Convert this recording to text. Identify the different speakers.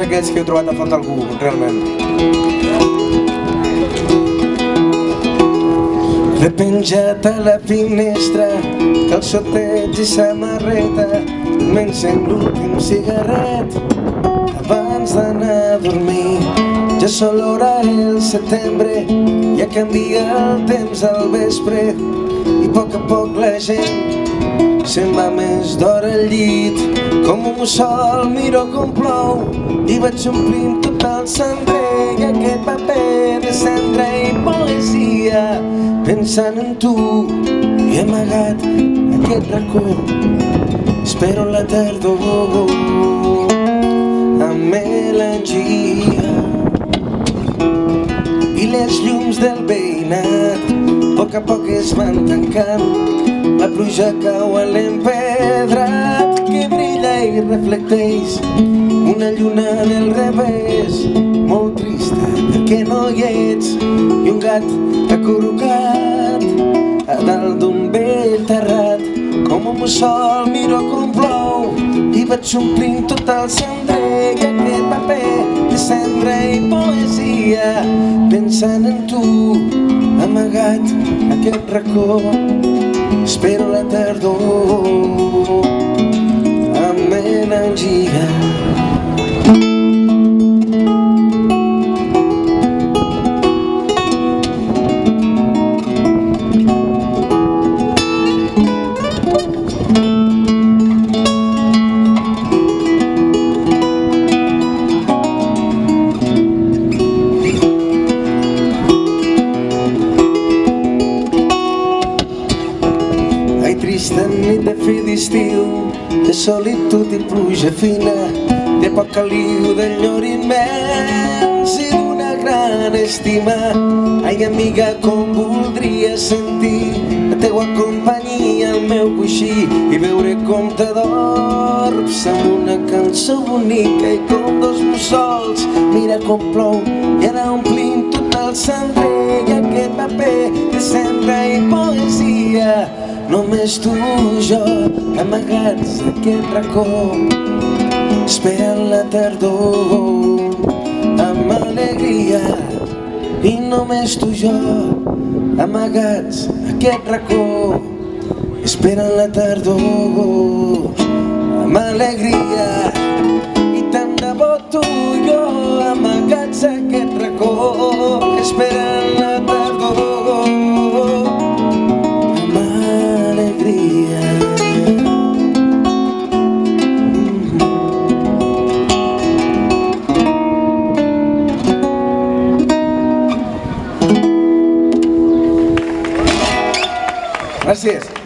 Speaker 1: tots aquells que heu trobat a faltar algú, realment. L'he penjat a la finestra, calçotets i samarreta, m'encén l'últim cigarret abans d'anar a dormir. Ja s'olora el setembre, ja canvia el temps al vespre i a poc la gent se'n va més d'hora al llit. Com un mussol miro com plou i vaig omplint tot el cendrer i aquest paper de cendra i poesia, pensant en tu i amagat aquest racó espero la tardor amb melangia. I les llums del veïnat a poc es van tancant, la pluja cau a l'empedrat que brilla i reflecteix una lluna del revés, molt trista perquè no hi ets, i un gat acurrucat a dalt d'un vell terrat. Com un mussol miro com plou i vaig omplint tot el cendrer i aquest paper de cendra i poesia, pensant en tu amagat aquest racó espero la tardor amb melangia. Trista nit de fi d'estiu, de solitud i pluja fina, de poc caliu, d'enyor immens i d'una gran estima. Ai, amiga, com voldria sentir la teua companyia al meu coixí i veure com t'adorms amb una cançó bonica. I com dos mussols mira com plou i ara omplint tot el cendrer i aquest paper de cendra i poesia, només tu i jo amagats a aquest racó esperant la tardor amb alegria. I només tu i jo amagats a aquest racó esperant la tardor amb alegria. I tant de bo tu i jo amagats a aquest racó esperant la tardor. Gràcies.